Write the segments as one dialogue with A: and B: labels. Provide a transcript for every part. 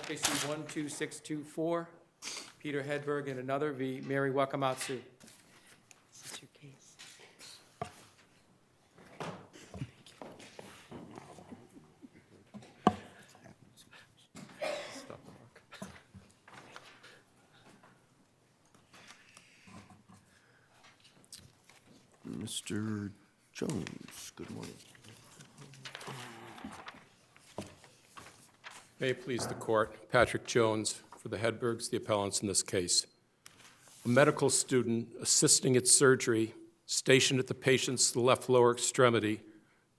A: SJC-12624, Peter Hedberg and another v. Mary Wakamatsu.
B: This is your case.
C: Mr. Jones, good morning.
D: May it please the court, Patrick Jones for the Hedbergs, the appellants in this case. A medical student assisting at surgery, stationed at the patient's left lower extremity,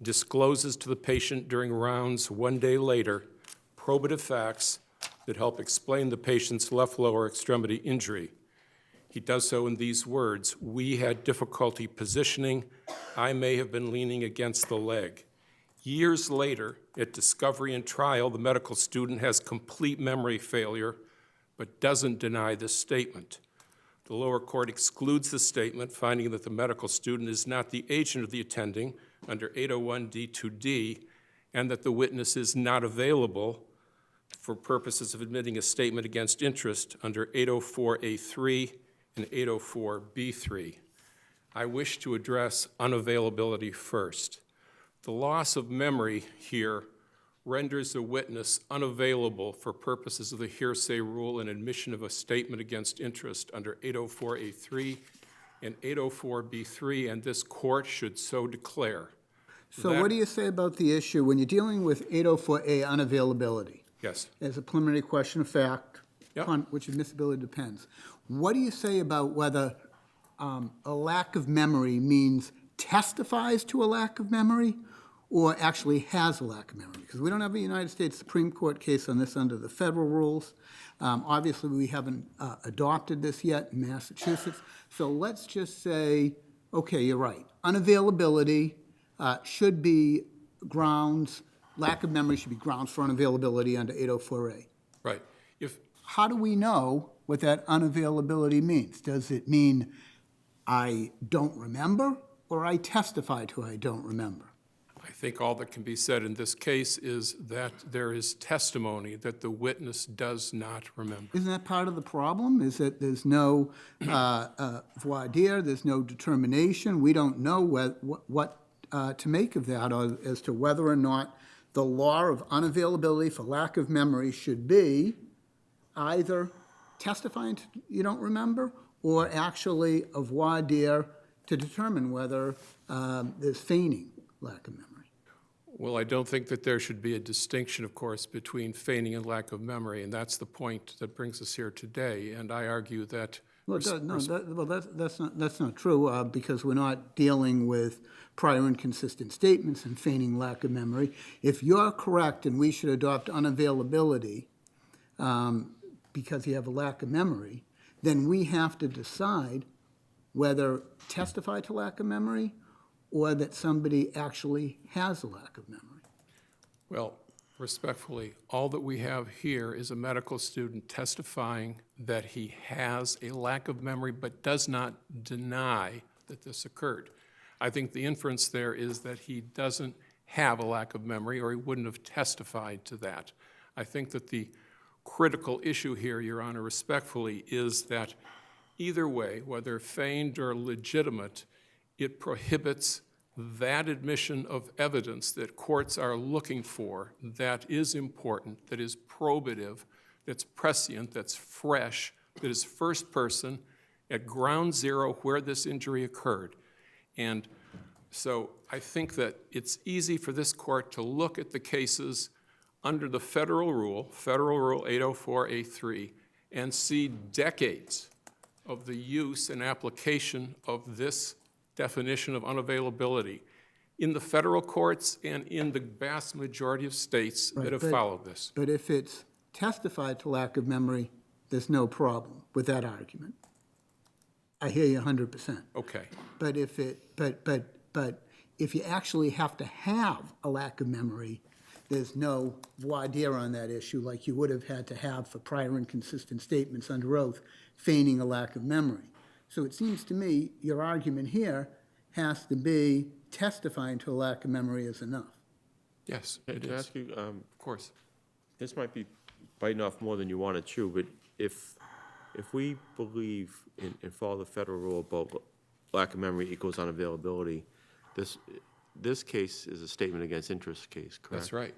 D: discloses to the patient during rounds 1 day later probative facts that help explain the patient's left lower extremity injury. He does so in these words: "We had difficulty positioning. I may have been leaning against the leg." Years later, at discovery and trial, the medical student has complete memory failure, but doesn't deny this statement. The lower court excludes the statement, finding that the medical student is not the agent of the attending under 801 D2D, and that the witness is not available for purposes of admitting a statement against interest under 804A3 and 804B3. I wish to address unavailability first. The loss of memory here renders the witness unavailable for purposes of the hearsay rule and admission of a statement against interest under 804A3 and 804B3, and this court should so declare.
E: So what do you say about the issue when you're dealing with 804A unavailability?
D: Yes.
E: As a preliminary question of fact,
D: Yep.
E: upon which admissibility depends. What do you say about whether a lack of memory means testifies to a lack of memory or actually has a lack of memory? Because we don't have a United States Supreme Court case on this under the federal rules. Obviously, we haven't adopted this yet in Massachusetts. So let's just say, okay, you're right. Unavailability should be grounds, lack of memory should be grounds for unavailability under 804A.
D: Right.
E: How do we know what that unavailability means? Does it mean I don't remember, or I testify to I don't remember?
D: I think all that can be said in this case is that there is testimony that the witness does not remember.
E: Isn't that part of the problem? Is that there's no voir dire, there's no determination? We don't know what to make of that, or as to whether or not the law of unavailability for lack of memory should be either testifying to you don't remember or actually a voir dire to determine whether there's feigning lack of memory.
D: Well, I don't think that there should be a distinction, of course, between feigning and lack of memory, and that's the point that brings us here today. And I argue that...
E: Well, that's not true, because we're not dealing with prior inconsistent statements and feigning lack of memory. If you're correct and we should adopt unavailability because you have a lack of memory, then we have to decide whether testify to lack of memory or that somebody actually has a lack of memory.
D: Well, respectfully, all that we have here is a medical student testifying that he has a lack of memory but does not deny that this occurred. I think the inference there is that he doesn't have a lack of memory, or he wouldn't have testified to that. I think that the critical issue here, Your Honor, respectfully, is that either way, whether feigned or legitimate, it prohibits that admission of evidence that courts are looking for, that is important, that is probative, that's prescient, that's fresh, that is first person at ground zero where this injury occurred. And so I think that it's easy for this court to look at the cases under the federal rule 804A3, and see decades of the use and application of this definition of unavailability in the federal courts and in the vast majority of states that have followed this.
E: But if it's testified to lack of memory, there's no problem with that argument. I hear you 100%.
D: Okay.
E: But if you actually have to have a lack of memory, there's no voir dire on that issue like you would have had to have for prior inconsistent statements under oath, feigning a lack of memory. So it seems to me your argument here has to be testifying to a lack of memory is enough.
D: Yes,
C: Can
D: it
C: I
D: is.
C: ask you,
D: Of course.
C: this might be biting off more than you want to chew, but if we believe and follow the federal rule about lack of memory equals unavailability, this case is a statement against interest case, correct?
D: That's right.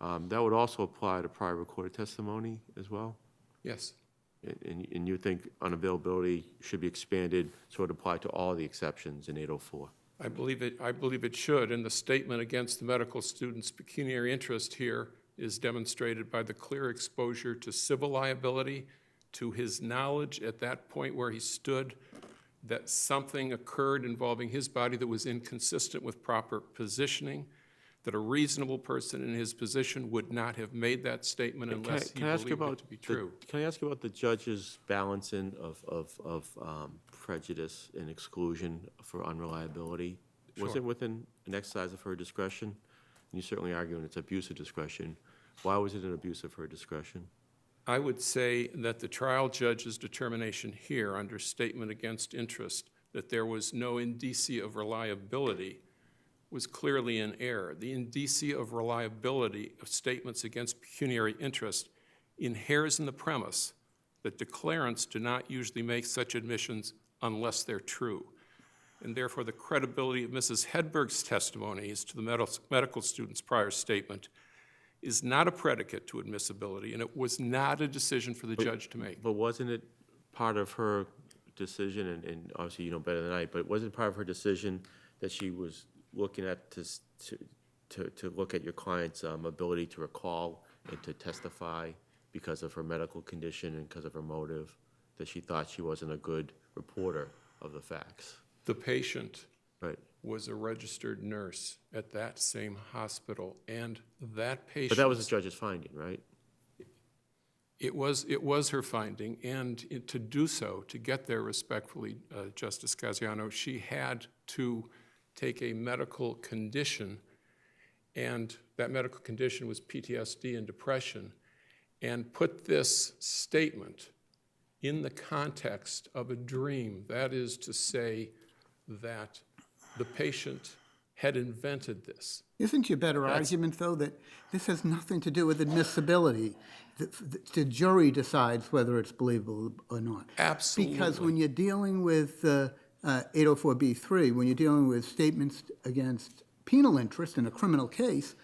C: That would also apply to prior recorded testimony as well?
D: Yes.
C: And you think unavailability should be expanded so it apply to all the exceptions in 804?
D: I believe it should, and the statement against the medical student's pecuniary interest here is demonstrated by the clear exposure to civil liability, to his knowledge at that point where he stood that something occurred involving his body that was inconsistent with proper positioning, that a reasonable person in his position would not have made that statement unless he believed it to be true.
C: Can I ask you about the judge's balancing of prejudice and exclusion for unreliability? Was
D: Sure.
C: it within an exercise of her discretion? And you certainly arguing it's abuse of discretion. Why was it an abuse of her discretion?
D: I would say that the trial judge's determination here under statement against interest that there was no indicia of reliability was clearly in error. The indicia of reliability of statements against pecuniary interest inheres in the premise that declarants do not usually make such admissions unless they're true. And therefore, the credibility of Mrs. Hedberg's testimony as to the medical student's prior statement is not a predicate to admissibility, and it was not a decision for the judge to make.
C: But wasn't it part of her decision, and obviously you know better than I, but wasn't part of her decision that she was looking at to look at your client's ability to recall and to testify because of her medical condition and because of her motive, that she thought she wasn't a good reporter of the facts?
D: The patient
C: Right.
D: was a registered nurse at that same hospital, and that patient...
C: But that was the judge's finding, right?
D: It was her finding, and to do so, to get there respectfully, Justice Casiano, she had to take a medical condition, and that medical condition was PTSD and depression, and put this statement in the context of a dream. That is to say that the patient had invented this.
E: Isn't your better argument, though, that this has nothing to do with admissibility? The jury decides whether it's believable or not.
D: Absolutely.
E: Because when you're dealing with 804b3, when you're dealing with statements against penal interest in a criminal case,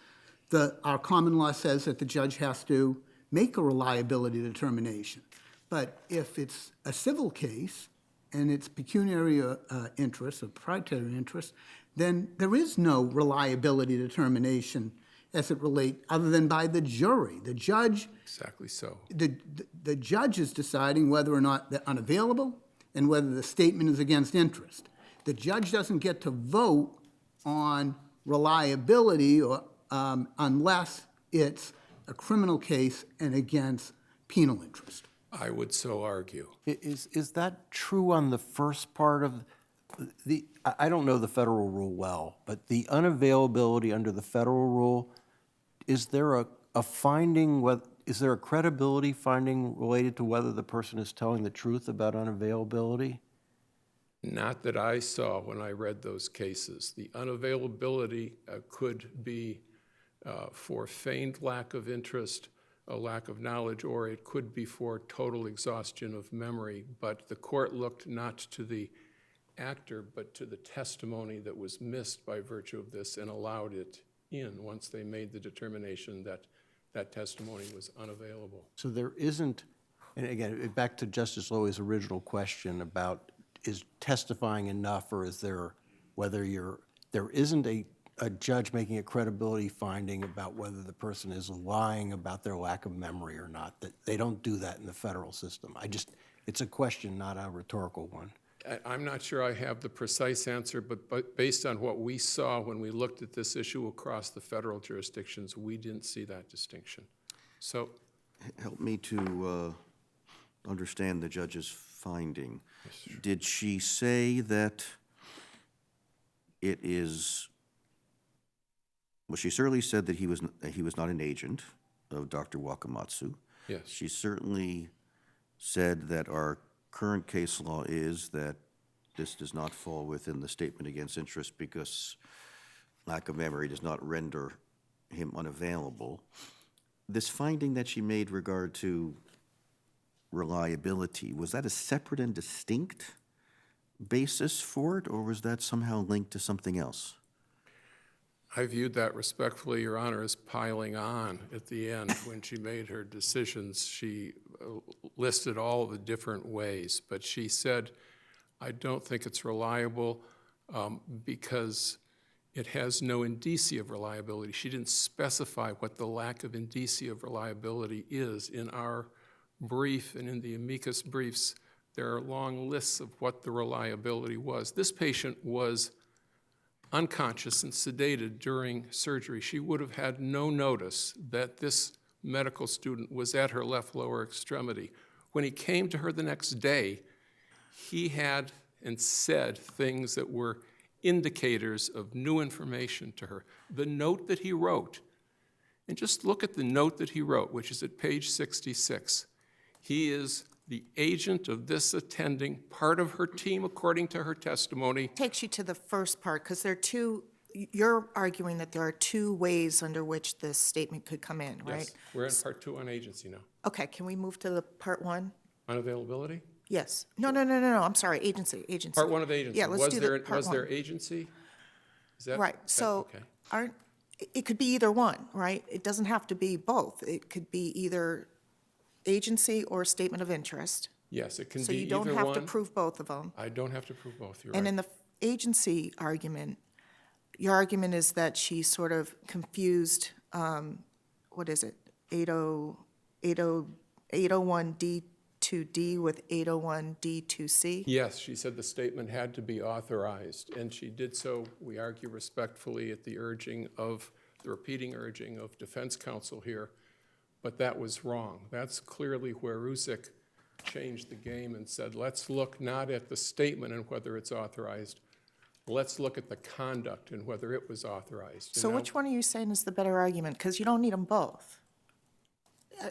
E: our common law says that the judge has to make a reliability determination. But if it's a civil case and it's pecuniary interest or proprietary interest, then there is no reliability determination as it relates, other than by the jury. The judge,
D: Exactly so.
E: the judge is deciding whether or not they're unavailable and whether the statement is against interest. The judge doesn't get to vote on reliability or, unless it's a criminal case and against penal interest.
D: I would so argue.
B: Is that true on the first part of the, I don't know the federal rule well, but the unavailability under the federal rule, is there a finding, is there a credibility finding related to whether the person is telling the truth about unavailability?
D: Not that I saw when I read those cases. The unavailability could be for feigned lack of interest, a lack of knowledge, or it could be for total exhaustion of memory. But the court looked not to the actor, but to the testimony that was missed by virtue of this and allowed it in once they made the determination that that testimony was unavailable.
B: So there isn't, and again, back to Justice Lowy's original question about is testifying enough, or is there, there isn't a judge making a credibility finding about whether the person is lying about their lack of memory or not, that they don't do that in the federal system. It's a question, not a rhetorical one.
D: I'm not sure I have the precise answer, but based on what we saw when we looked at this issue across the federal jurisdictions, we didn't see that distinction. So,
F: help me to understand the judge's finding. Did she say that it is, well, she certainly said that he was not an agent of Dr. Wakamatsu.
D: yes.
F: She certainly said that our current case law is that this does not fall within the statement against interest because lack of memory does not render him unavailable. this finding that she made regard to reliability, was that a separate and distinct basis for it, or was that somehow linked to something else?
D: I viewed that respectfully, Your Honor, as piling on at the end. When she made her decisions, she listed all the different ways, but she said, I don't think it's reliable because it has no indicia of reliability. She didn't specify what the lack of indicia of reliability is. In our brief and in the amicus briefs, there are long lists of what the reliability was. This patient was unconscious and sedated during surgery. She would have had no notice that this medical student was at her left lower extremity. When he came to her the next day, he had and said things that were indicators of new information to her. The note that he wrote, and just look at the note that he wrote, which is at page 66. He is the agent of this attending, part of her team, according to her testimony.
G: Takes you to the first part, because there are two, you're arguing that there are two ways under which this statement could come in, right?
D: Yes, we're in part 2 on agency now.
G: Okay, can we move to the part 1?
D: Unavailability?
G: Yes. No, I'm sorry, agency.
D: Part 1 of agency.
G: Yeah, let's do the part
D: Was there
G: 1.
D: agency? Is that?
G: Right, so
D: Okay.
G: it could be either one, right? It doesn't have to be both. It could be either agency or statement of interest.
D: Yes, it can
G: So
D: be
G: you
D: either one.
G: don't have to prove both of them.
D: I don't have to prove both, you're
G: And
D: right.
G: in the agency argument, your argument is that she sort of confused, what is it, 801D2D with 801D2C?
D: Yes, she said the statement had to be authorized, and she did so, we argue respectfully, at the repeating urging of defense counsel here, but that was wrong. That's clearly where Rusick changed the game and said, let's look not at the statement and whether it's authorized, let's look at the conduct and whether it was authorized.
G: So which one are you saying is the better argument? Because you don't need them both,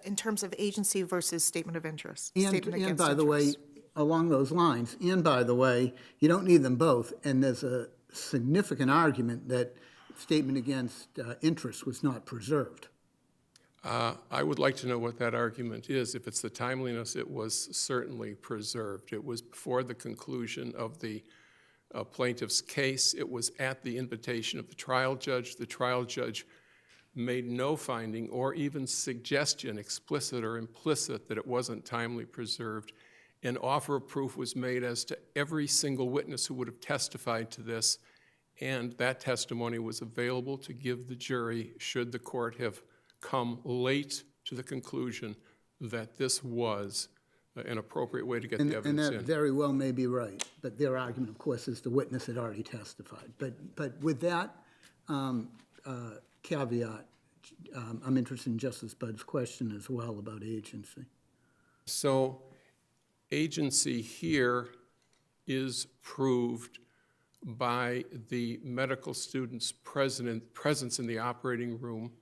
G: in terms of agency versus statement of interest. statement
E: And
G: against
E: by the way,
G: interest.
E: along those lines, and by the way, you don't need them both, and there's a significant argument that statement against interest was not preserved.
D: I would like to know what that argument is. If it's the timeliness, it was certainly preserved. It was before the conclusion of the plaintiff's case. It was at the invitation of the trial judge. The trial judge made no finding or even suggestion, explicit or implicit, that it wasn't timely preserved. An offer of proof was made as to every single witness who would have testified to this, and that testimony was available to give the jury should the court have come late to the conclusion that this was an appropriate way to get the
E: And
D: evidence
E: that
D: in.
E: very well may be right, but their argument, of course, is the witness had already testified. But with that caveat, I'm interested in Justice Budd's question as well about agency.
D: So agency here is proved by the medical student's presence in the operating room.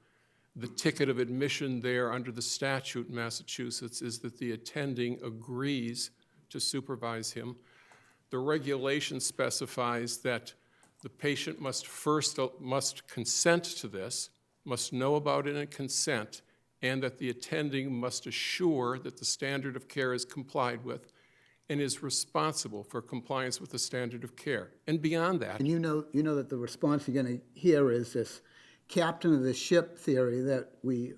D: The ticket of admission there under the statute in Massachusetts is that the attending agrees to supervise him. The regulation specifies that the patient must consent to this, must know about it and consent, and that the attending must assure that the standard of care is complied with and is responsible for compliance with the standard of care. And beyond that,
E: And you know that the response you're going to hear is this captain of the ship theory that we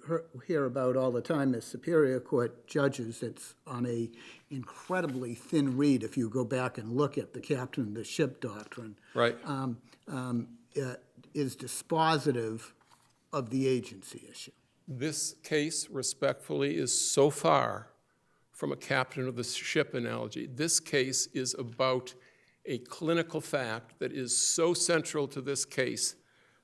E: hear about all the time as Superior Court judges. It's on a incredibly thin reed if you go back and look at the captain of the ship doctrine.
D: right?
E: Is dispositive of the agency issue.
D: This case, respectfully, is so far from a captain of the ship analogy. This case is about a clinical fact that is so central to this case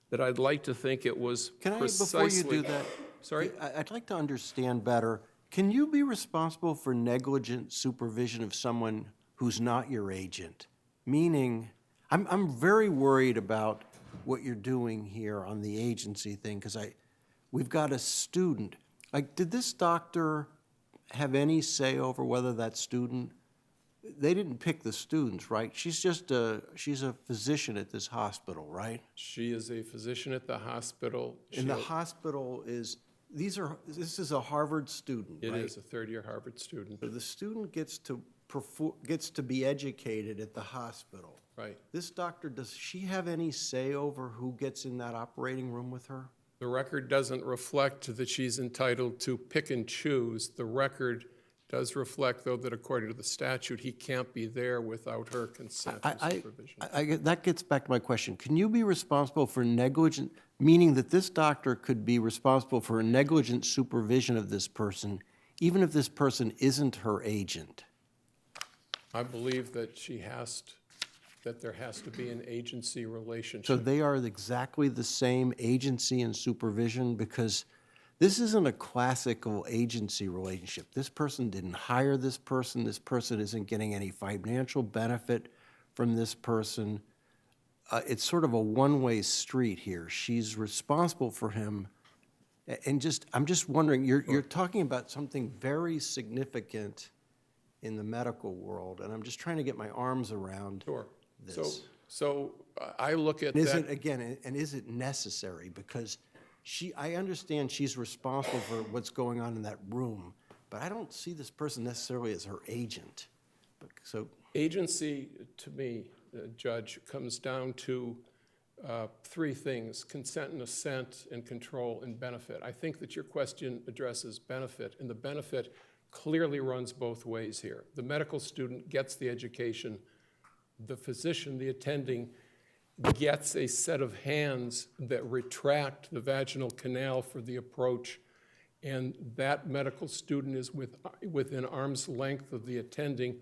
D: that I'd like to think it was
B: Can I,
D: precisely...
B: before you do that?
D: Sorry?
B: I'd like to understand better. Can you be responsible for negligent supervision of someone who's not your agent? Meaning, I'm very worried about what you're doing here on the agency thing, because we've got a student. Like, did this doctor have any say over whether that student, they didn't pick the students, right? She's a physician at this hospital, right?
D: She is a physician at the hospital.
B: And the hospital is this is a Harvard student,
D: It
B: right?
D: is a third-year Harvard student,
B: So the student gets to be educated at the hospital.
D: right?
B: This doctor, does she have any say over who gets in that operating room with her?
D: The record doesn't reflect that she's entitled to pick and choose. The record does reflect, though, that according to the statute, he can't be there without her consent and supervision.
B: That gets back to my question. Can you be responsible for negligent, meaning that this doctor could be responsible for a negligent supervision of this person, even if this person isn't her agent?
D: I believe that that there has to be an agency relationship.
B: So they are exactly the same agency and supervision? Because this isn't a classical agency relationship. This person didn't hire this person isn't getting any financial benefit from this person. It's sort of a one-way street here. She's responsible for him, and I'm just wondering, you're talking about something very significant in the medical world, and I'm just trying to get my arms around
D: Sure.
B: this.
D: So I look at
B: Is
D: that.
B: it, again, and is it necessary? Because I understand she's responsible for what's going on in that room, but I don't see this person necessarily as her agent. So,
D: Agency, to me, Judge, comes down to three things: consent and assent, and control and benefit. I think that your question addresses benefit, and the benefit clearly runs both ways here. The medical student gets the education. The physician, the attending, gets a set of hands that retract the vaginal canal for the approach, and that medical student is within arm's length of the attending,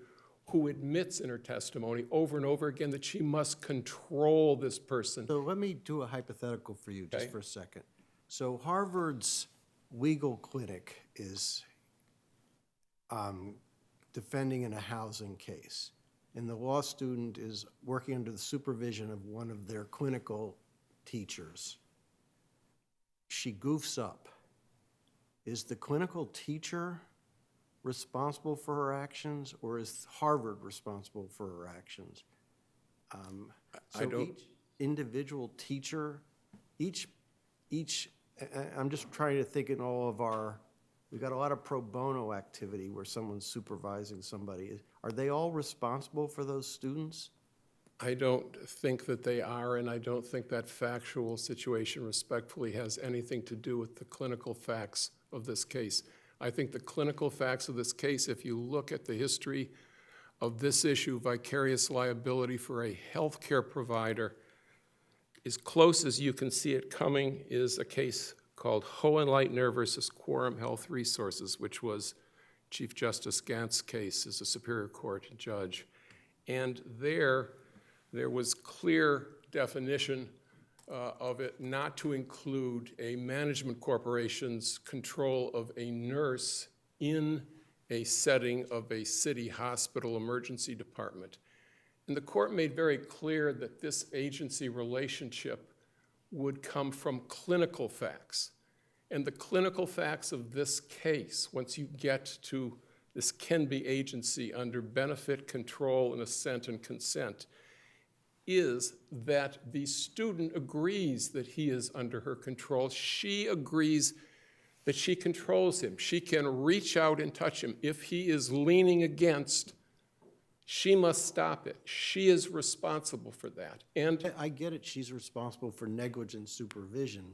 D: who admits in her testimony over and over again that she must control this person.
B: so let me do a hypothetical for you just
D: Okay.
B: for a second. So Harvard's legal clinic is defending in a housing case, and the law student is working under the supervision of one of their clinical teachers. She goofs up. Is the clinical teacher responsible for her actions, or is Harvard responsible for her actions?
D: I don't-
B: So each individual teacher, I'm just trying to think in all of we've got a lot of pro bono activity where someone's supervising somebody. Are they all responsible for those students?
D: I don't think that they are, and I don't think that factual situation respectfully has anything to do with the clinical facts of this case. I think the clinical facts of this case, if you look at the history of this issue, vicarious liability for a healthcare provider, as close as you can see it coming is a case called Hohenleitner versus Quorum Health Resources, which was Chief Justice Gantz's case as a Superior Court judge. And there was clear definition of it not to include a management corporation's control of a nurse in a setting of a city hospital emergency department. And the court made very clear that this agency relationship would come from clinical facts. And the clinical facts of this case, once you get to this can be agency under benefit, control, and assent and consent, is that the student agrees that he is under her control. She agrees that she controls him. She can reach out and touch him. If he is leaning against, she must stop it. She is responsible for that. And
B: I get it, she's responsible for negligent supervision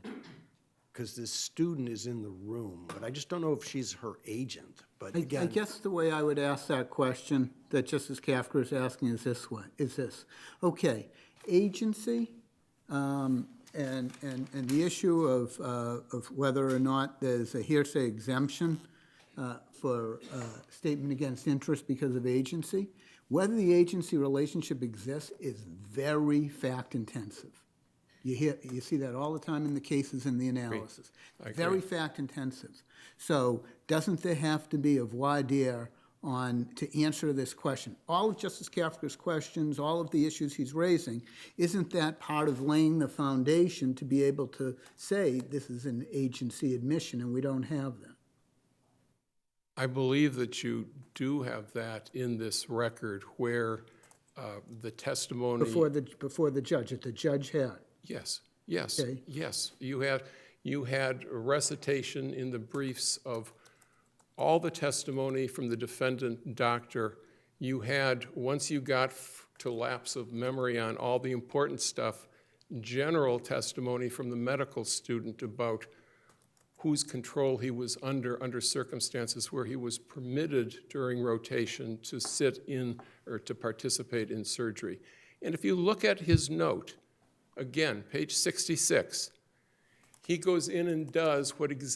B: because this student is in the room, but I just don't know if she's her agent. But
E: I
B: again,
E: guess the way I would ask that question that Justice Kafka is asking is this. Okay, agency, and the issue of whether or not there's a hearsay exemption for statement against interest because of agency, whether the agency relationship exists is very fact-intensive. You see that all the time in the cases in the analysis.
D: I agree.
E: Very fact-intensive. So doesn't there have to be a voir dire to answer this question? All of Justice Kafka's questions, all of the issues he's raising, isn't that part of laying the foundation to be able to say this is an agency admission and we don't have that?
D: I believe that you do have that in this record where the testimony.
E: Before the judge, that the judge had.
D: Yes, yes,
E: Okay.
D: yes. You have, You had a recitation in the briefs of all the testimony from the defendant doctor. You had, once you got to lapse of memory on all the important stuff, general testimony from the medical student about whose control he was under circumstances where he was permitted during rotation to sit in or to participate in surgery. And if you look at his note, again, page 66, he goes in and does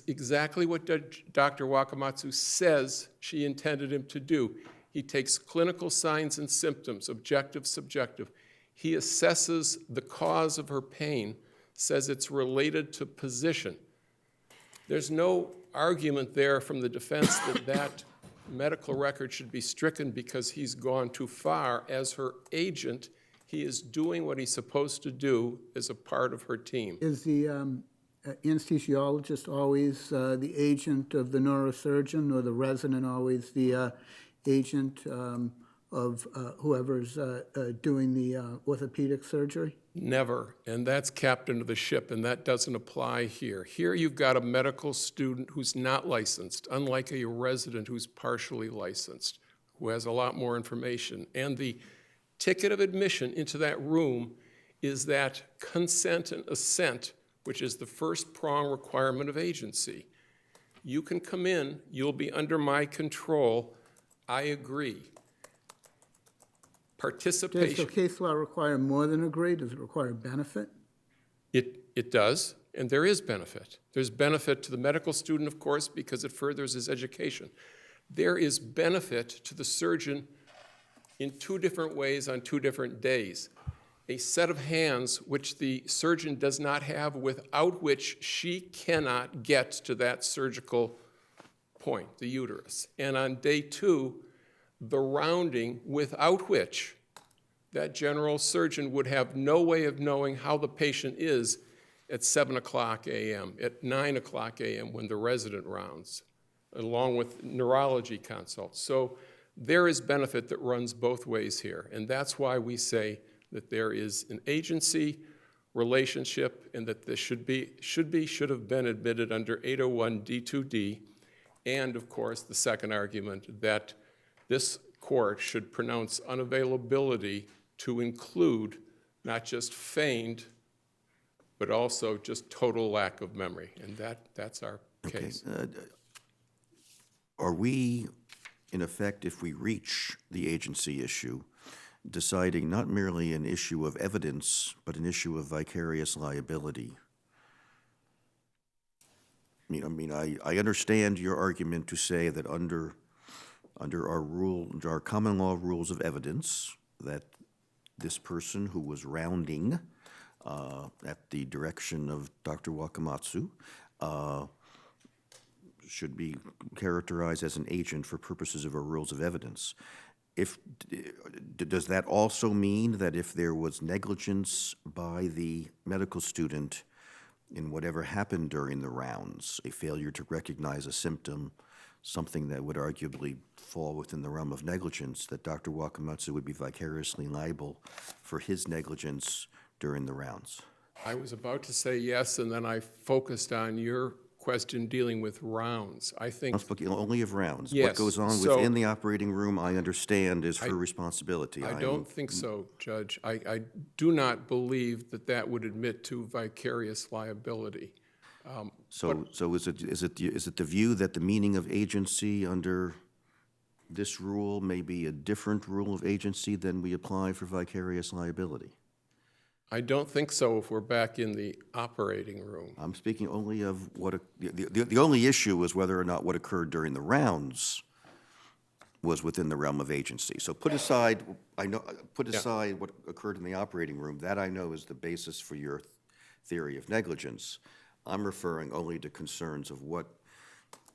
D: exactly what Dr. Wakamatsu says she intended him to do. He takes clinical signs and symptoms, objective, subjective. He assesses the cause of her pain, says it's related to position. There's no argument there from the defense that that medical record should be stricken because he's gone too far. As her agent, he is doing what he's supposed to do as a part of her team.
E: Is the anesthesiologist always the agent of the neurosurgeon, or the resident always the agent of whoever's doing the orthopedic surgery?
D: Never, and that's captain of the ship, and that doesn't apply here. Here you've got a medical student who's not licensed, unlike a resident who's partially licensed, who has a lot more information. And the ticket of admission into that room is that consent and assent, which is the first prong requirement of agency. You can come in, you'll be under my control, I agree.
E: Does
D: Participation.
E: the case law require more than agree? Does it require benefit?
D: It does, and there is benefit. There's benefit to the medical student, of course, because it furthers his education. There is benefit to the surgeon in two different ways on two different days. A set of hands which the surgeon does not have, without which she cannot get to that surgical point, the uterus. And on day two, the rounding, without which that general surgeon would have no way of knowing how the patient is at 7 o'clock a.m., at 9 o'clock a.m. when the resident rounds, along with neurology consults. So there is benefit that runs both ways here, and that's why we say that there is an agency relationship and that this should have been admitted under 801 D2D, and of course the second argument that this court should pronounce unavailability to include not just feigned, but also just total lack of memory, and that's our case.
F: Are we, in effect, if we reach the agency issue, deciding not merely an issue of evidence, but an issue of vicarious liability? I understand your argument to say that under our common law rules of evidence, that this person who was rounding at the direction of Dr. Wakamatsu should be characterized as an agent for purposes of our rules of evidence. Does that also mean that if there was negligence by the medical student in whatever happened during the rounds, a failure to recognize a symptom, something that would arguably fall within the realm of negligence, that Dr. Wakamatsu would be vicariously liable for his negligence during the rounds?
D: I was about to say yes, and then I focused on your question dealing with rounds. I think
F: I'm speaking only of rounds.
D: Yes,
F: What goes on
D: so-
F: within the operating room, I understand, is her responsibility.
D: I don't think so, Judge. I do not believe that that would admit to vicarious liability.
F: So is it the view that the meaning of agency under this rule may be a different rule of agency than we apply for vicarious liability?
D: I don't think so if we're back in the operating room.
F: I'm speaking only of the only issue is whether or not what occurred during the rounds was within the realm of agency. So put aside what occurred in the operating room. That I know is the basis for your theory of negligence. I'm referring only to concerns of what,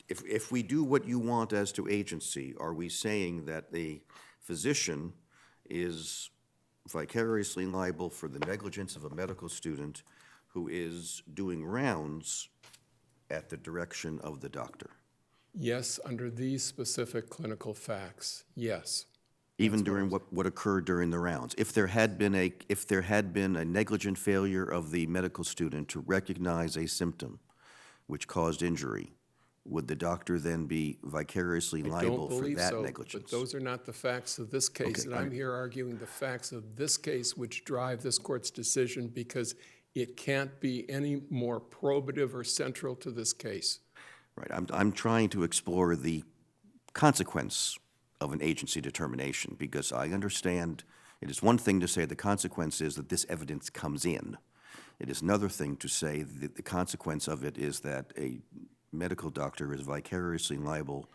F: if we do what you want as to agency, are we saying that the physician is vicariously liable for the negligence of a medical student who is doing rounds at the direction of the doctor?
D: Yes, under these specific clinical facts, yes.
F: Even during what occurred during the rounds? If there had been a negligent failure of the medical student to recognize a symptom, which caused injury, would the doctor then be vicariously
D: I don't
F: liable for
D: believe
F: that
D: so,
F: negligence?
D: but those are not the facts of this case.
F: Okay,
D: And I'm here arguing the facts of this case which drive this court's decision because it can't be any more probative or central to this case.
F: Right, I'm trying to explore the consequence of an agency determination, because I understand it is one thing to say the consequence is that this evidence comes in. It is another thing to say that the consequence of it is that a medical doctor is vicariously liable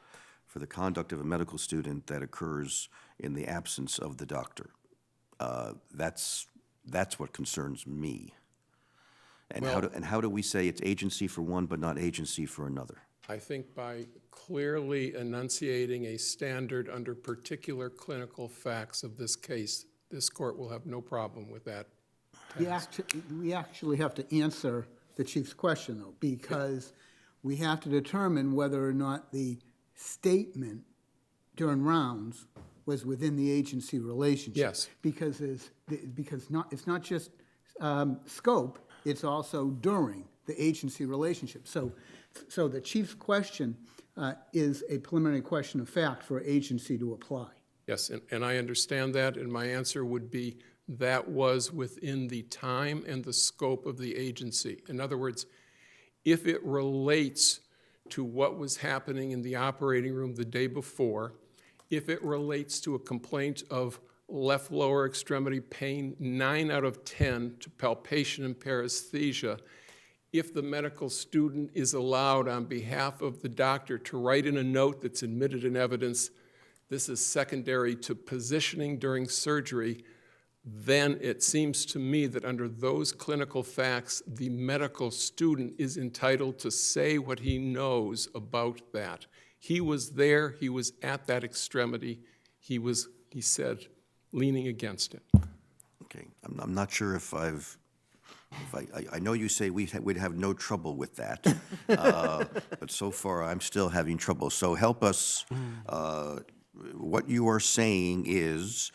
F: for the conduct of a medical student that occurs in the absence of the doctor. That's what concerns me. And how do we say it's agency for one but not agency for another?
D: I think by clearly enunciating a standard under particular clinical facts of this case, this court will have no problem with that.
E: We actually have to answer the chief's question, though, because we have to determine whether or not the statement during rounds was within the agency relationship.
D: Yes.
E: Because it's not just scope, it's also during the agency relationship. So the chief's question is a preliminary question of fact for agency to apply.
D: Yes, and I understand that, and my answer would be that was within the time and the scope of the agency. In other words, if it relates to what was happening in the operating room the day before, if it relates to a complaint of left lower extremity pain, 9 out of 10 to palpation and paresthesia, if the medical student is allowed on behalf of the doctor to write in a note that's admitted in evidence, this is secondary to positioning during surgery, then it seems to me that under those clinical facts, the medical student is entitled to say what he knows about that. He was there, he was at that extremity, he said, leaning against it.
F: Okay, I'm not sure if I know you say we'd have no trouble with that, but so far I'm still having trouble. So help us. What you are saying is,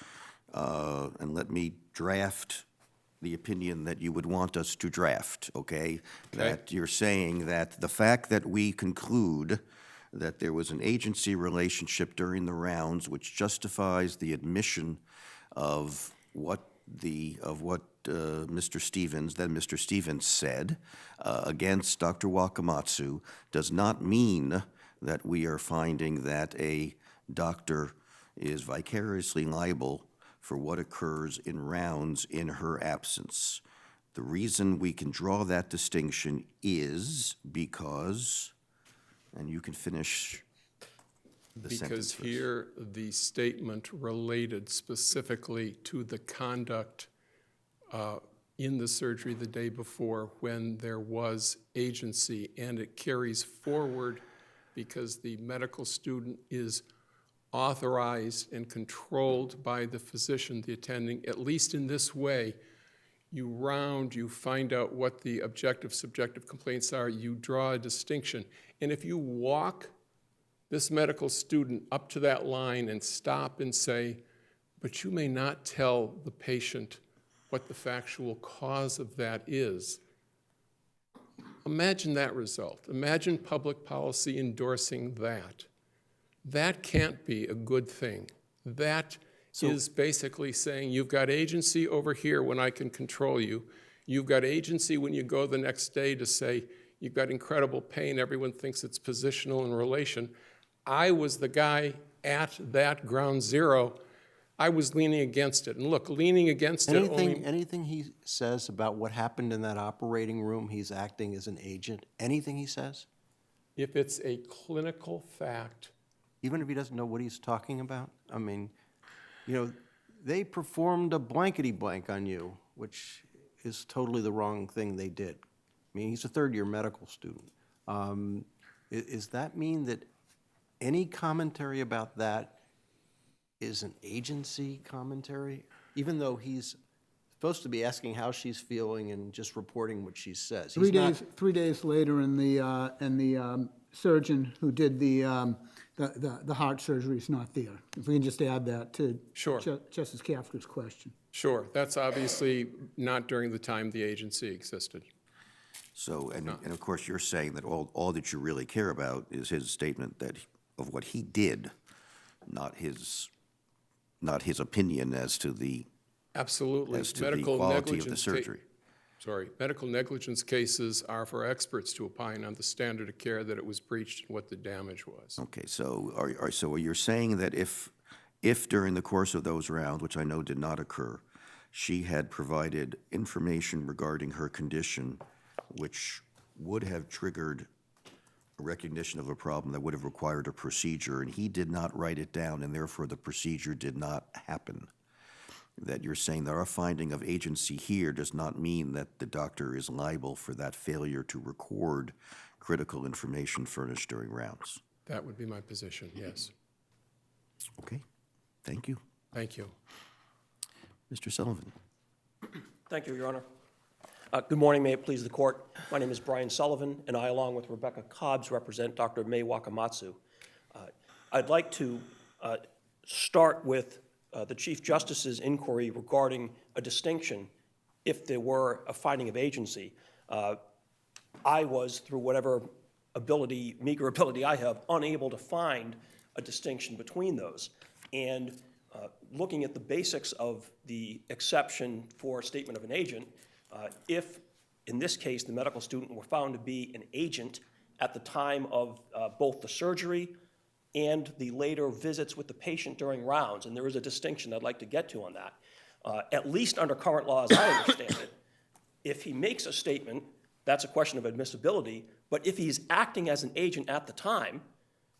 F: and let me draft the opinion that you would want us to draft, okay? That you're saying that the fact that we conclude that there was an agency relationship during the rounds which justifies the admission of what Mr. Stevens said against Dr. Wakamatsu does not mean that we are finding that a doctor is vicariously liable for what occurs in rounds in her absence. The reason we can draw that distinction is because, and you can finish the sentence
D: Because
F: first.
D: here the statement related specifically to the conduct in the surgery the day before when there was agency, and it carries forward because the medical student is authorized and controlled by the physician, the attending, at least in this way. You find out what the objective, subjective complaints are, you draw a distinction. And if you walk this medical student up to that line and stop and say, but you may not tell the patient what the factual cause of that is, imagine that result. Imagine public policy endorsing that. That can't be a good thing. That is basically saying you've got agency over here when I can control you. You've got agency when you go the next day to say you've got incredible pain. Everyone thinks it's positional in relation. I was the guy at that ground zero. I was leaning against it. And look, leaning against it only...
B: Anything he says about what happened in that operating room, he's acting as an agent? Anything he says?
D: If it's a clinical fact...
B: Even if he doesn't know what he's talking about? I mean, you know, they performed a blankety-blank on you, which is totally the wrong thing they did. I mean, he's a third-year medical student. Does that mean that any commentary about that is an agency commentary? Even though he's supposed to be asking how she's feeling and just reporting what she says.
E: 3 days later, and the surgeon who did the heart surgery is not there. If we can just add that to
D: Sure.
E: Justice Kafka's question.
D: Sure, that's obviously not during the time the agency existed.
F: So, and of course, you're saying that all that you really care about is his statement of what he did, not his opinion as to the
D: Absolutely.
F: as to the
D: Medical
F: quality of the
D: negligence ca-
F: surgery.
D: Medical negligence cases are for experts to opine on the standard of care, that it was breached and what the damage was.
F: Okay, so so you're saying that if during the course of those rounds, which I know did not occur, she had provided information regarding her condition, which would have triggered a recognition of a problem that would have required a procedure, and he did not write it down, and therefore the procedure did not happen, that you're saying that our finding of agency here does not mean that the doctor is liable for that failure to record critical information furnished during rounds.
D: That would be my position, yes.
F: Okay, thank you.
D: Thank you.
F: Mr. Sullivan.
H: Thank you, Your Honor. Good morning, may it please the court. My name is Brian Sullivan, and I, along with Rebecca Cobbs, represent Dr. May Wakamatsu. I'd like to start with the Chief Justice's inquiry regarding a distinction if there were a finding of agency. I was, through whatever ability, meager ability I have, unable to find a distinction between those. And looking at the basics of the exception for statement of an agent, if, in this case, the medical student were found to be an agent at the time of both the surgery and the later visits with the patient during rounds, and there is a distinction I'd like to get to on that. At least under current law, as I understand it, if he makes a statement, that's a question of admissibility, but if he's acting as an agent at the time,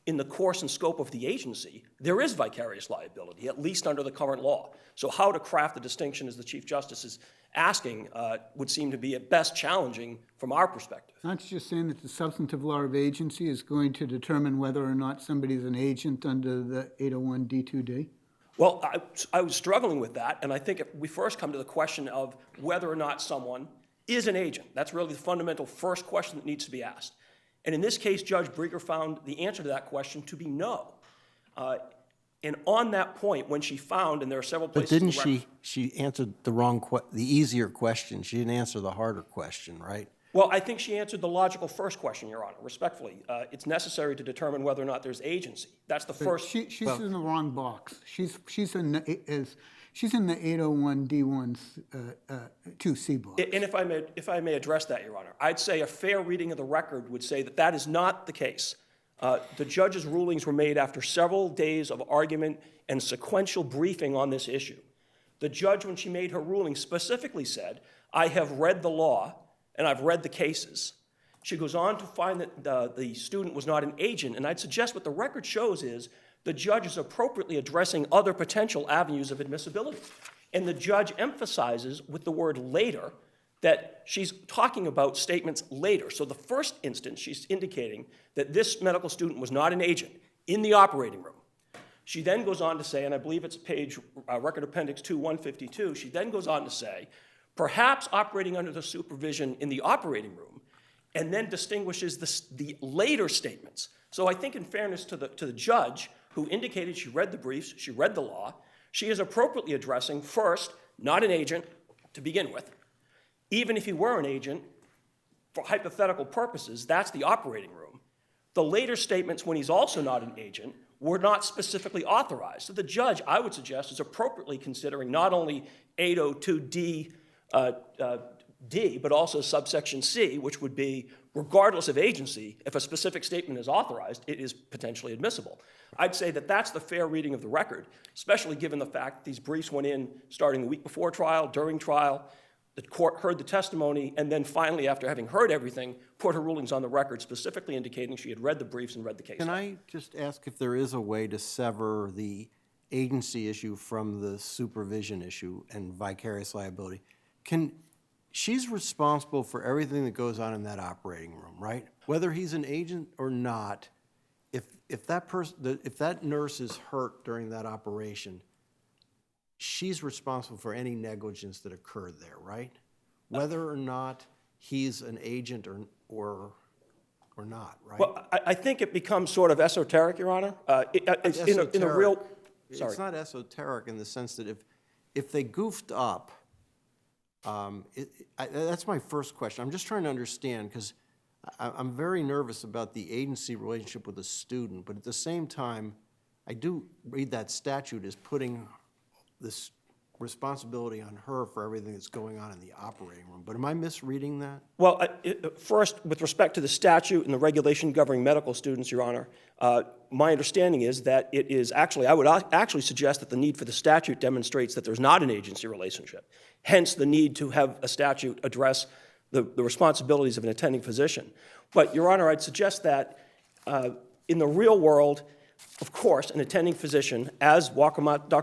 H: in the course and scope of the agency, there is vicarious liability, at least under the current law. So how to craft the distinction, as the Chief Justice is asking, would seem to be at best challenging from our perspective.
E: Aren't you just saying that the substantive law of agency is going to determine whether or not somebody's an agent under the 801 D2D?
H: Well, I was struggling with that, and I think if we first come to the question of whether or not someone is an agent, that's really the fundamental first question that needs to be asked. And in this case, Judge Brieger found the answer to that question to be no. And on that point, when she found, and there are several places.
B: But didn't she answered the easier question. She didn't answer the harder question, right?
H: Well, I think she answered the logical first question, Your Honor, respectfully. It's necessary to determine whether or not there's agency. That's the first.
E: She's in the wrong box. She's in the 801 D1 2C box.
H: And if I may address that, Your Honor, I'd say a fair reading of the record would say that that is not the case. The judge's rulings were made after several days of argument and sequential briefing on this issue. The judge, when she made her ruling, specifically said, I have read the law and I've read the cases. She goes on to find that the student was not an agent, and I'd suggest what the record shows is the judge is appropriately addressing other potential avenues of admissibility. And the judge emphasizes with the word later that she's talking about statements later. So the first instance, she's indicating that this medical student was not an agent in the operating room. She then goes on to say, and I believe it's page Record Appendix 2-152, she then goes on to say, perhaps operating under the supervision in the operating room, and then distinguishes the later statements. So I think in fairness to the judge, who indicated she read the briefs, she read the law, she is appropriately addressing, first, not an agent to begin with. Even if he were an agent, for hypothetical purposes, that's the operating room. The later statements, when he's also not an agent, were not specifically authorized. So the judge, I would suggest, is appropriately considering not only 802D, but also subsection C, which would be, regardless of agency, if a specific statement is authorized, it is potentially admissible. I'd say that that's the fair reading of the record, especially given the fact that these briefs went in starting the week before trial, during trial. The court heard the testimony, and then finally, after having heard everything, put her rulings on the record, specifically indicating she had read the briefs and read the case.
B: Can I just ask if there is a way to sever the agency issue from the supervision issue and vicarious liability? She's responsible for everything that goes on in that operating room, right? Whether he's an agent or not, if that nurse is hurt during that operation, she's responsible for any negligence that occurred there, right? Whether or not he's an agent or not, right?
H: Well, I think it becomes sort of esoteric, Your Honor. It's in a real. Sorry.
B: It's not esoteric in the sense that if they goofed up That's my first question. I'm just trying to understand, because I'm very nervous about the agency relationship with a student, but at the same time, I do read that statute as putting this responsibility on her for everything that's going on in the operating room. But am I misreading that?
H: Well, first, with respect to the statute and the regulation governing medical students, Your Honor, my understanding is that it is actually, I would actually suggest that the need for the statute demonstrates that there's not an agency relationship. Hence, the need to have a statute address the responsibilities of an attending physician. But, Your Honor, I'd suggest that in the real world, of course, an attending physician, as Dr.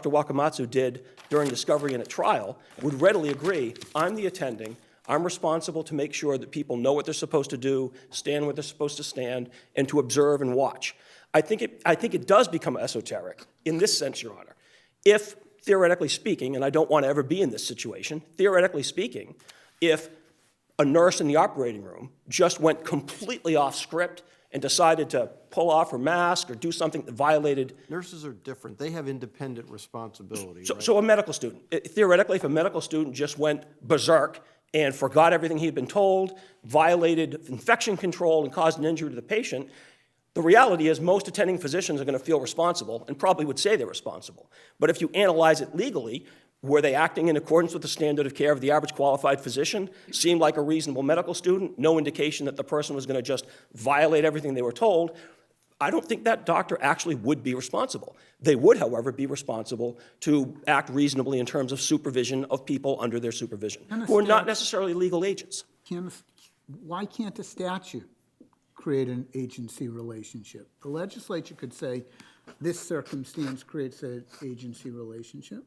H: Wakamatsu did during discovery and at trial, would readily agree, I'm the attending, I'm responsible to make sure that people know what they're supposed to do, stand where they're supposed to stand, and to observe and watch. I think it does become esoteric in this sense, Your Honor. If, theoretically speaking, and I don't want to ever be in this situation, theoretically speaking, if a nurse in the operating room just went completely off script and decided to pull off her mask or do something that violated.
B: Nurses are different. They have independent responsibility, right?
H: So a medical student, theoretically, if a medical student just went berserk and forgot everything he'd been told, violated infection control, and caused an injury to the patient, the reality is most attending physicians are going to feel responsible and probably would say they're responsible. But if you analyze it legally, were they acting in accordance with the standard of care of the average qualified physician? Seemed like a reasonable medical student? No indication that the person was going to just violate everything they were told. I don't think that doctor actually would be responsible. They would, however, be responsible to act reasonably in terms of supervision of people under their supervision, who are not necessarily legal agents.
E: Why can't a statute create an agency relationship? The legislature could say, this circumstance creates an agency relationship.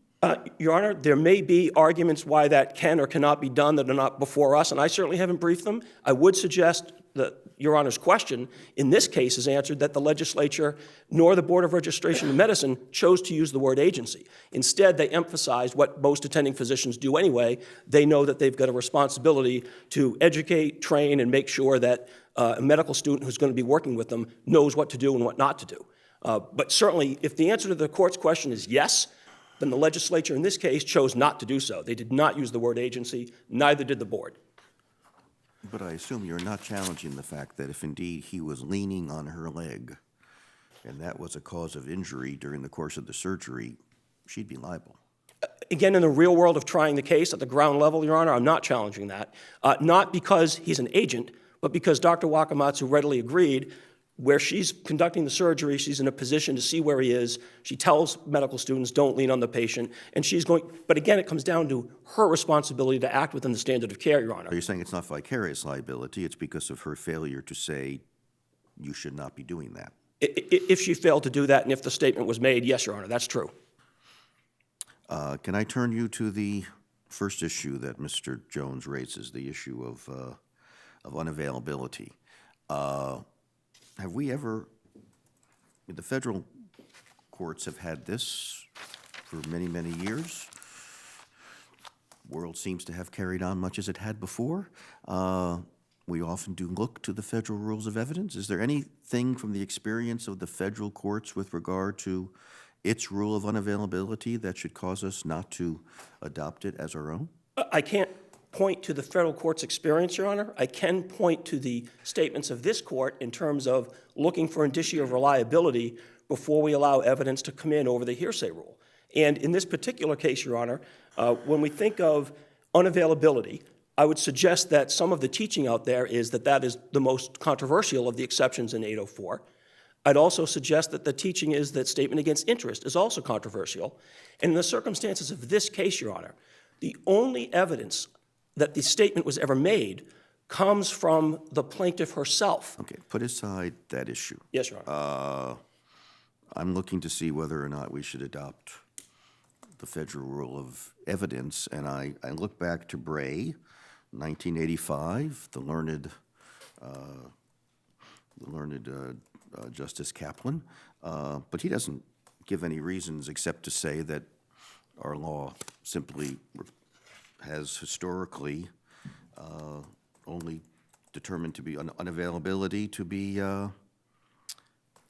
H: Your Honor, there may be arguments why that can or cannot be done that are not before us, and I certainly haven't briefed them. I would suggest that Your Honor's question in this case is answered that the legislature nor the Board of Registration of Medicine chose to use the word agency. Instead, they emphasized what most attending physicians do anyway. They know that they've got a responsibility to educate, train, and make sure that a medical student who's going to be working with them knows what to do and what not to do. But certainly, if the answer to the court's question is yes, then the legislature in this case chose not to do so. They did not use the word agency, neither did the board.
F: But I assume you're not challenging the fact that if indeed he was leaning on her leg, and that was a cause of injury during the course of the surgery, she'd be liable.
H: Again, in the real world of trying the case at the ground level, Your Honor, I'm not challenging that. Not because he's an agent, but because Dr. Wakamatsu readily agreed where she's conducting the surgery, she's in a position to see where he is. She tells medical students, don't lean on the patient. And she's going, but again, it comes down to her responsibility to act within the standard of care, Your Honor.
F: Are you saying it's not vicarious liability, it's because of her failure to say you should not be doing that?
H: If she failed to do that and if the statement was made, yes, Your Honor, that's true.
F: Can I turn you to the first issue that Mr. Jones raises, the issue of unavailability? Have we ever, the federal courts have had this for many, many years. World seems to have carried on much as it had before. We often do look to the federal rules of evidence. Is there anything from the experience of the federal courts with regard to its rule of unavailability that should cause us not to adopt it as our own?
H: I can't point to the federal court's experience, Your Honor. I can point to the statements of this court in terms of looking for indicia of reliability before we allow evidence to come in over the hearsay rule. And in this particular case, Your Honor, when we think of unavailability, I would suggest that some of the teaching out there is that that is the most controversial of the exceptions in 804. I'd also suggest that the teaching is that statement against interest is also controversial. And in the circumstances of this case, Your Honor, the only evidence that the statement was ever made comes from the plaintiff herself.
F: Okay, put aside that issue.
H: Yes, Your Honor.
F: I'm looking to see whether or not we should adopt the federal rule of evidence, and I look back to Bray, 1985, the learned Justice Kaplan, but he doesn't give any reasons except to say that our law simply has historically only determined to be unavailability to be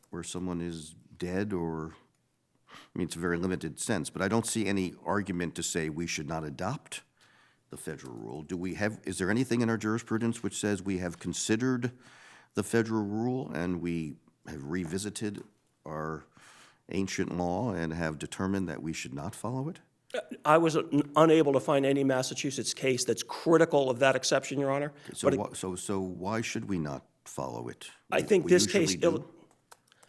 F: where someone is dead or, I mean, it's a very limited sense, but I don't see any argument to say we should not adopt the federal rule. Is there anything in our jurisprudence which says we have considered the federal rule and we have revisited our ancient law and have determined that we should not follow it?
H: I was unable to find any Massachusetts case that's critical of that exception, Your Honor.
F: So,
H: But
F: so why should we not follow it?
H: I think
F: We
H: this
F: usually
H: case,
F: do.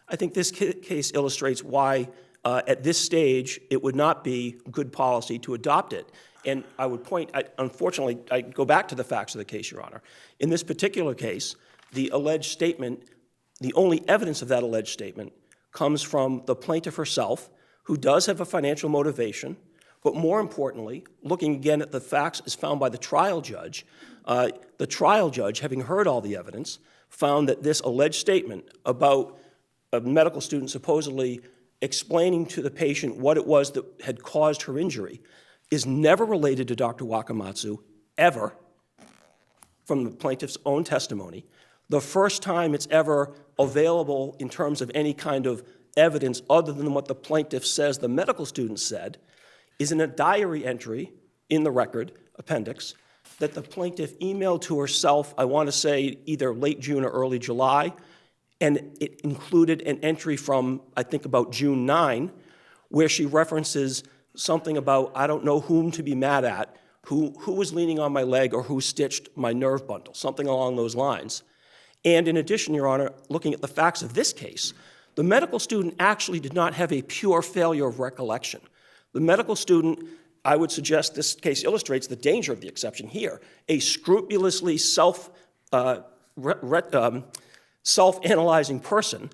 H: I think this case illustrates why, at this stage, it would not be good policy to adopt it. And I would unfortunately, I go back to the facts of the case, Your Honor. In this particular case, the alleged statement, the only evidence of that alleged statement comes from the plaintiff herself, who does have a financial motivation, but more importantly, looking again at the facts as found by the trial judge, having heard all the evidence, found that this alleged statement about a medical student supposedly explaining to the patient what it was that had caused her injury is never related to Dr. Wakamatsu, ever, from the plaintiff's own testimony. The first time it's ever available in terms of any kind of evidence other than what the plaintiff says the medical student said is in a diary entry in the record, appendix, that the plaintiff emailed to herself, I want to say either late June or early July, and it included an entry from, I think, about June 9, where she references something about, I don't know whom to be mad at, who was leaning on my leg or who stitched my nerve bundle, something along those lines. And in addition, Your Honor, looking at the facts of this case, the medical student actually did not have a pure failure of recollection. The medical student, I would suggest this case illustrates the danger of the exception here, a scrupulously self-analyzing person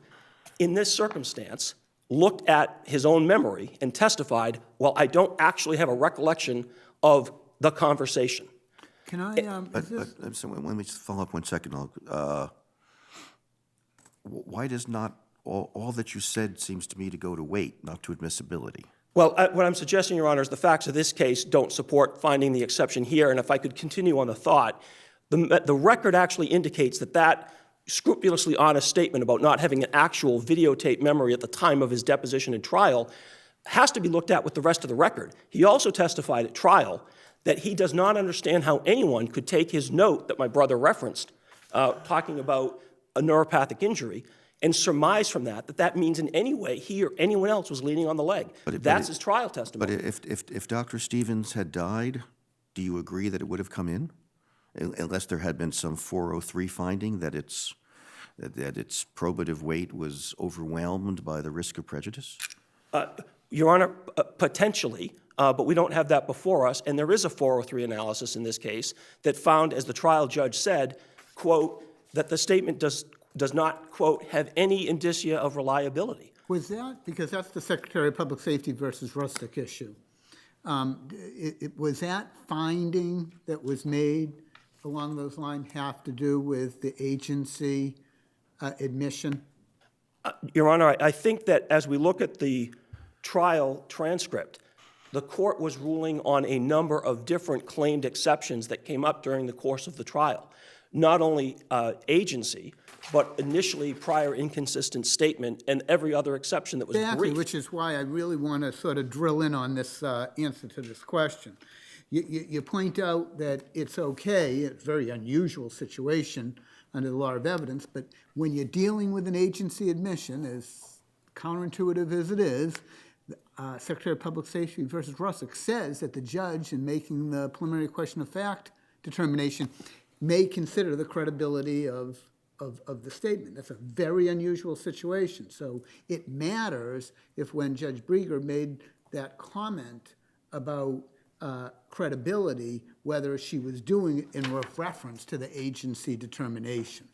H: in this circumstance looked at his own memory and testified, well, I don't actually have a recollection of the conversation.
E: Can I,
F: So let me just follow up 1 second. Why does not all that you said seems to me to go to weight, not to admissibility?
H: Well, what I'm suggesting, Your Honor, is the facts of this case don't support finding the exception here, and if I could continue on the thought, the record actually indicates that that scrupulously honest statement about not having an actual videotape memory at the time of his deposition and trial has to be looked at with the rest of the record. He also testified at trial that he does not understand how anyone could take his note that my brother referenced, talking about a neuropathic injury, and surmise from that that means in any way he or anyone else was leaning on the leg. That's his trial testimony.
F: But if Dr. Stevens had died, do you agree that it would have come in? Unless there had been some 403 finding that its probative weight was overwhelmed by the risk of prejudice?
H: Your Honor, potentially, but we don't have that before us, and there is a 403 analysis in this case that found, as the trial judge said, quote, that the statement does not, quote, have any indicia of reliability.
E: was that, because that's the Secretary of Public Safety versus Rustick issue, was that finding that was made along those lines have to do with the agency admission?
H: Your Honor, I think that as we look at the trial transcript, the court was ruling on a number of different claimed exceptions that came up during the course of the trial. Not only agency, but initially prior inconsistent statement and every other exception that was
E: Exactly,
H: briefed.
E: which is why I really want to sort of drill in on this answer to this question. You point out that it's okay, it's a very unusual situation under the law of evidence, but when you're dealing with an agency admission, as counterintuitive as it is, Secretary of Public Safety versus Rustick says that the judge, in making the preliminary question of fact determination, may consider the credibility of the statement. That's a very unusual situation. So it matters if when Judge Brieger made that comment about credibility, whether she was doing it in reference to the agency determination.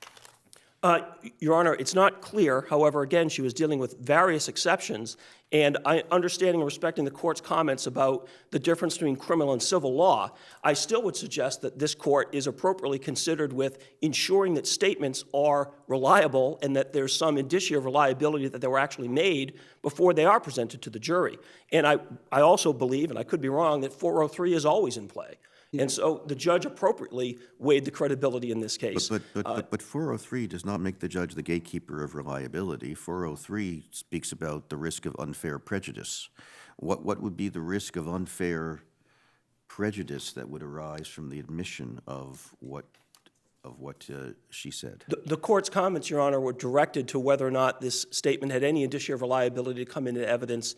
H: Your Honor, it's not clear. However, again, she was dealing with various exceptions, and I understanding and respecting the court's comments about the difference between criminal and civil law, I still would suggest that this court is appropriately considered with ensuring that statements are reliable and that there's some indicia of reliability that they were actually made before they are presented to the jury. And I also believe, and I could be wrong, that 403 is always in play. And so the judge appropriately weighed the credibility in this case.
F: But 403 does not make the judge the gatekeeper of reliability. 403 speaks about the risk of unfair prejudice. What would be the risk of unfair prejudice that would arise from the admission of what she said?
H: The court's comments, Your Honor, were directed to whether or not this statement had any indicia of reliability to come into evidence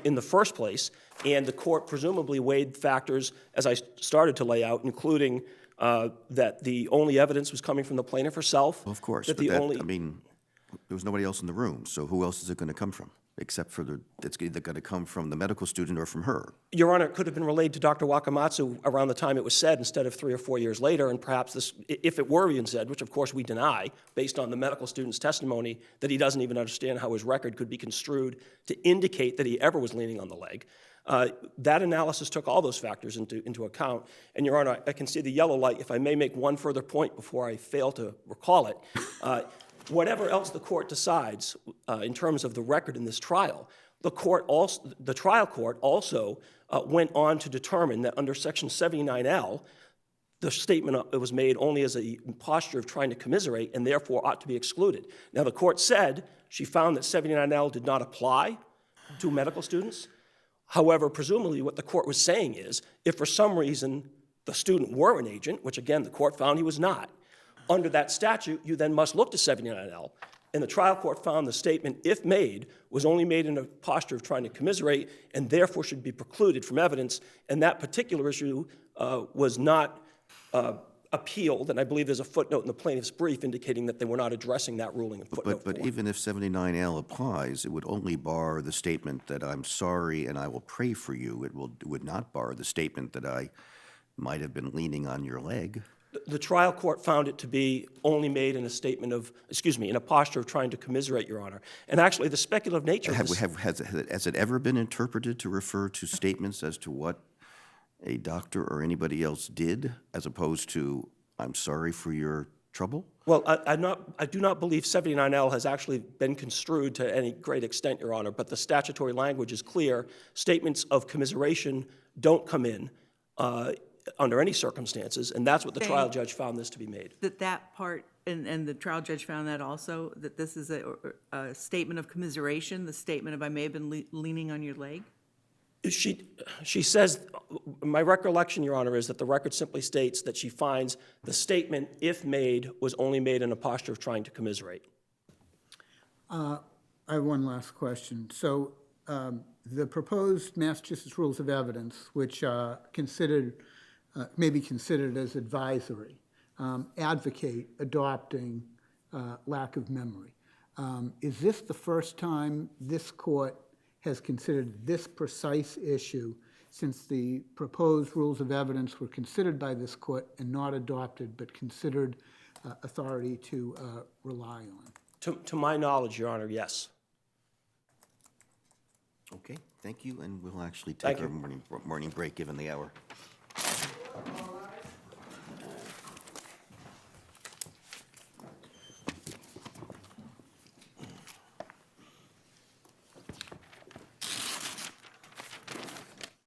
H: in the first place, and the court presumably weighed factors, as I started to lay out, including that the only evidence was coming from the plaintiff herself.
F: Of course,
H: that
F: but
H: the only,
F: I mean, there was nobody else in the room, so who else is it going to come from? Except for it's either going to come from the medical student or from her.
H: Your Honor, it could have been relayed to Dr. Wakamatsu around the time it was said instead of 3 or 4 years later, and perhaps this, if it were being said, which of course we deny, based on the medical student's testimony, that he doesn't even understand how his record could be construed to indicate that he ever was leaning on the leg. That analysis took all those factors into account. And Your Honor, I can see the yellow light. If I may make one further point before I fail to recall it, whatever else the court decides in terms of the record in this trial, the trial court also went on to determine that under Section 79L, the statement was made only as a posture of trying to commiserate and therefore ought to be excluded. Now, the court said she found that 79L did not apply to medical students. However, presumably what the court was saying is, if for some reason the student were an agent, which again the court found he was not, under that statute, you then must look to 79L. And the trial court found the statement, if made, was only made in a posture of trying to commiserate and therefore should be precluded from evidence. And that particular issue was not appealed. And I believe there's a footnote in the plaintiff's brief indicating that they were not addressing that ruling in footnote 4.
F: But even if 79L applies, it would only bar the statement that I'm sorry and I will pray for you. It would not bar the statement that I might have been leaning on your leg.
H: The trial court found it to be only made in a statement of, in a posture of trying to commiserate, Your Honor. And actually, the speculative nature of this...
F: Has it ever been interpreted to refer to statements as to what a doctor or anybody else did, as opposed to, I'm sorry for your trouble?
H: Well, I do not believe 79L has actually been construed to any great extent, Your Honor, but the statutory language is clear. Statements of commiseration don't come in under any circumstances, and that's what the trial judge found this to be made.
I: That part, and the trial judge found that also, that this is a statement of commiseration, the statement of I may have been leaning on your leg?
H: She says, my recollection, Your Honor, is that the record simply states that she finds the statement, if made, was only made in a posture of trying to commiserate.
E: I have one last question. So the proposed Massachusetts Rules of Evidence, which are may be considered as advisory, advocate adopting lack of memory. Is this the first time this court has considered this precise issue since the proposed rules of evidence were considered by this court and not adopted, but considered authority to rely on?
H: To my knowledge, Your Honor, yes.
F: Okay, thank you, and we'll actually take our morning break given the hour.